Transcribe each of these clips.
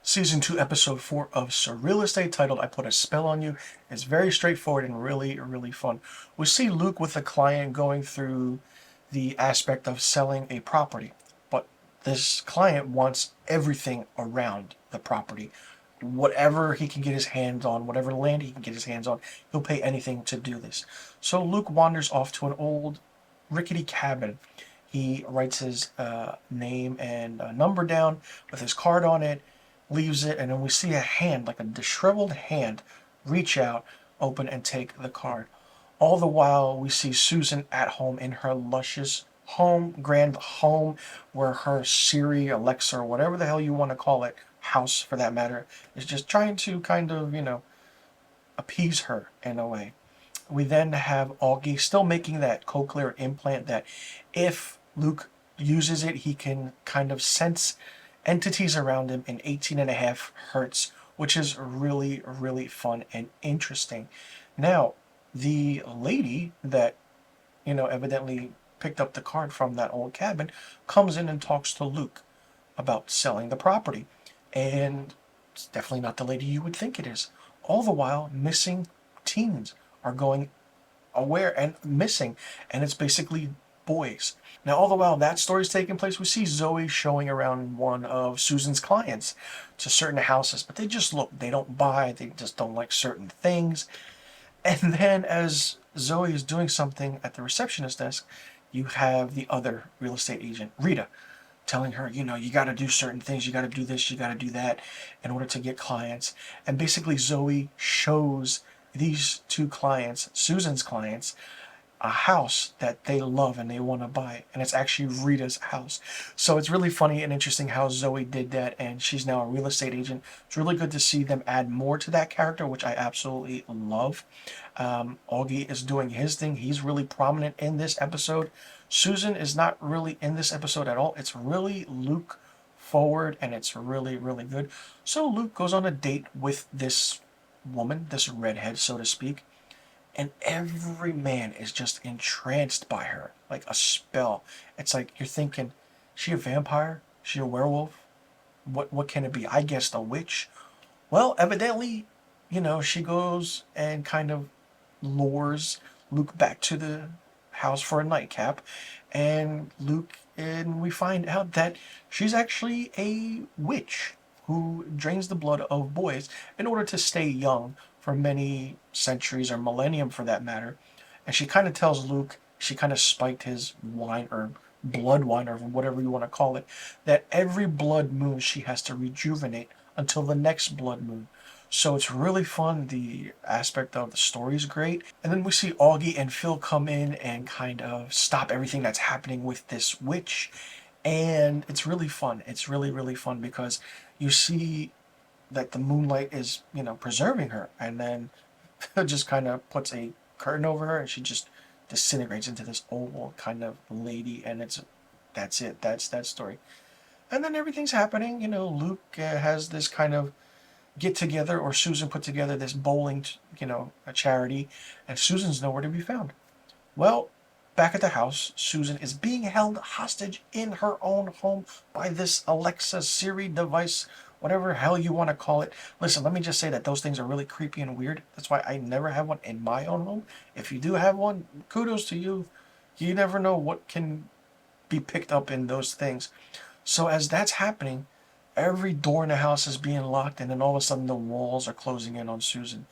Season 2, Episode 4 of Sir Real Estate, titled I Put a Spell on You, is very straightforward and really, really fun. We see Luke with a client going through the aspect of selling a property, but this client wants everything around the property. Whatever he can get his hands on, whatever land he can get his hands on, he'll pay anything to do this. So Luke wanders off to an old rickety cabin. He writes his name and number down with his card on it, leaves it, and then we see a hand, like a disheveled hand, reach out, open, and take the card. All the while, we see Susan at home in her luscious home, grand home, where her Siri, Alexa, or whatever the hell you want to call it, house for that matter, is just trying to kind of, appease her in a way. We then have Augie still making that cochlear implant that if Luke uses it, he can kind of sense entities around him in 18.5 hertz, which is really, really fun and interesting. Now, the lady that, evidently picked up the card from that old cabin comes in and talks to Luke about selling the property. And it's definitely not the lady you would think it is. All the while, missing teens are going aware and missing, and it's basically boys. Now, all the while that story's taking place, we see Zoe showing around one of Susan's clients to certain houses, but they just look, they don't buy, they just don't like certain things. And then as Zoe is doing something at the receptionist desk, you have the other real estate agent, Rita, telling her, you got to do certain things, you got to do this, you got to do that in order to get clients. And basically, Zoe shows these two clients, Susan's clients, a house that they love and they want to buy, and it's actually Rita's house. So it's really funny and interesting how Zoe did that, and she's now a real estate agent. It's really good to see them add more to that character, which I absolutely love. Augie is doing his thing. He's really prominent in this episode. Susan is not really in this episode at all. It's really Luke forward, and it's really, really good. So Luke goes on a date with this woman, this redhead, so to speak, and every man is just entranced by her, like a spell. It's like you're thinking, she a vampire? She a werewolf? What can it be? I guessed a witch. Well, evidently, she goes and kind of lures Luke back to the house for a nightcap, and we find out that she's actually a witch who drains the blood of boys in order to stay young for many centuries or millennium for that matter. And she kind of tells Luke, she kind of spiked his wine or blood wine or whatever you want to call it, that every blood moon she has to rejuvenate until the next blood moon. So it's really fun. The aspect of the story is great. And then we see Augie and Phil come in and kind of stop everything that's happening with this witch. And it's really fun. It's really, really fun because you see that the moonlight is, preserving her. And then Phil just kind of puts a curtain over her and she just disintegrates into this oval kind of lady. And that's it. That's that story. And then everything's happening. Luke has this kind of get together, or Susan put together this bowling, a charity, and Susan's nowhere to be found. Well, back at the house, Susan is being held hostage in her own home by this Alexa Siri device, whatever hell you want to call it. Listen, let me just say that those things are really creepy and weird. That's why I never have one in my own home. If you do have one, kudos to you. You never know what can be picked up in those things. So as that's happening, every door in the house is being locked, and then all of a sudden the walls are closing in on Susan.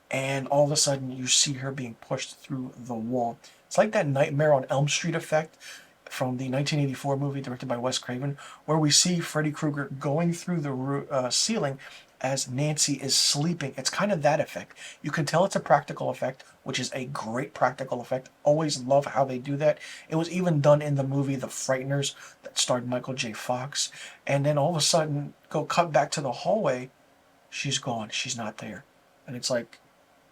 And all of a sudden you see her being pushed through the wall. It's like that Nightmare on Elm Street effect from the 1984 movie directed by Wes Craven, where we see Freddy Krueger going through the ceiling as Nancy is sleeping. It's kind of that effect. You can tell it's a practical effect, which is a great practical effect. Always love how they do that. It was even done in the movie The Frighteners that starred Michael J. Fox. And then all of a sudden, go cut back to the hallway. She's gone. She's not there. And it's like,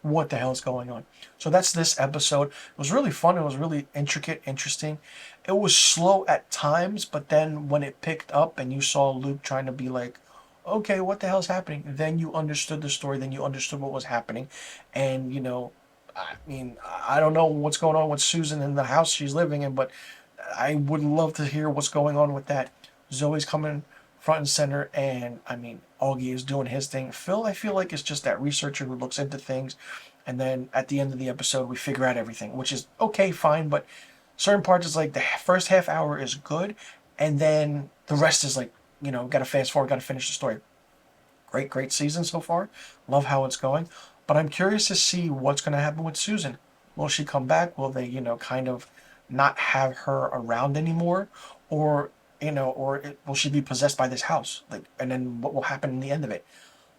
what the hell is going on? So that's this episode. It was really fun. It was really intricate, interesting. It was slow at times, but then when it picked up and you saw Luke trying to be like, okay, what the hell's happening? Then you understood the story. Then you understood what was happening. And, I mean, I don't know what's going on with Susan in the house she's living in, but I would love to hear what's going on with that. Zoe's coming front and center, and I mean, Augie is doing his thing. Phil, I feel like, is just that researcher who looks into things, and then at the end of the episode, we figure out everything, which is okay, fine, but certain parts is like the first half hour is good, and then the rest is like, gotta fast forward, gotta finish the story. Great season so far. Love how it's going. But I'm curious to see what's going to happen with Susan. Will she come back? Will they, kind of not have her around anymore? Or, will she be possessed by this house? Like, and then what will happen in the end of it?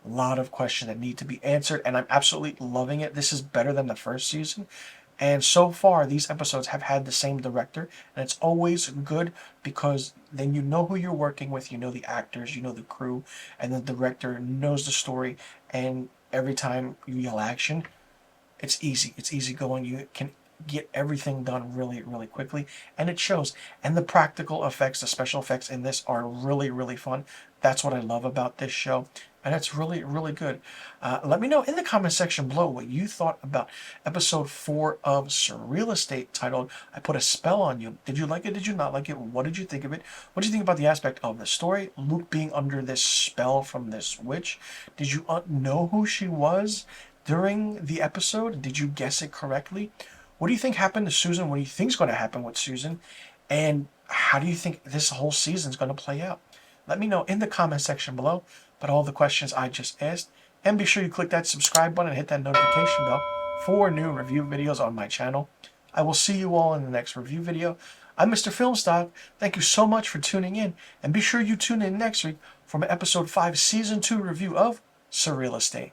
A lot of questions that need to be answered, and I'm absolutely loving it. This is better than the first season. And so far, these episodes have had the same director, and it's always good because then you know who you're working with, you know the actors, you know the crew, and the director knows the story. And every time you yell action, it's easy. It's easy going. You can get everything done really, really quickly, and it shows. And the practical effects, the special effects in this are really, really fun. That's what I love about this show, and it's really, really good. Let me know in the comment section below what you thought about episode 4 of Surreal Estate, titled "I Put a Spell on You." Did you like it? Did you not like it? What did you think of it? What did you think about the aspect of the story, Luke being under this spell from this witch? Did you know who she was during the episode? Did you guess it correctly? What do you think happened to Susan? What do you think is going to happen with Susan? And how do you think this whole season is going to play out? Let me know in the comment section below about all the questions I just asked. And be sure you click that subscribe button and hit that notification bell for new review videos on my channel. I will see you all in the next review video. I'm Mr. Filmstock. Thank you so much for tuning in. And be sure you tune in next week for my episode 5 season 2 review of Surreal Estate.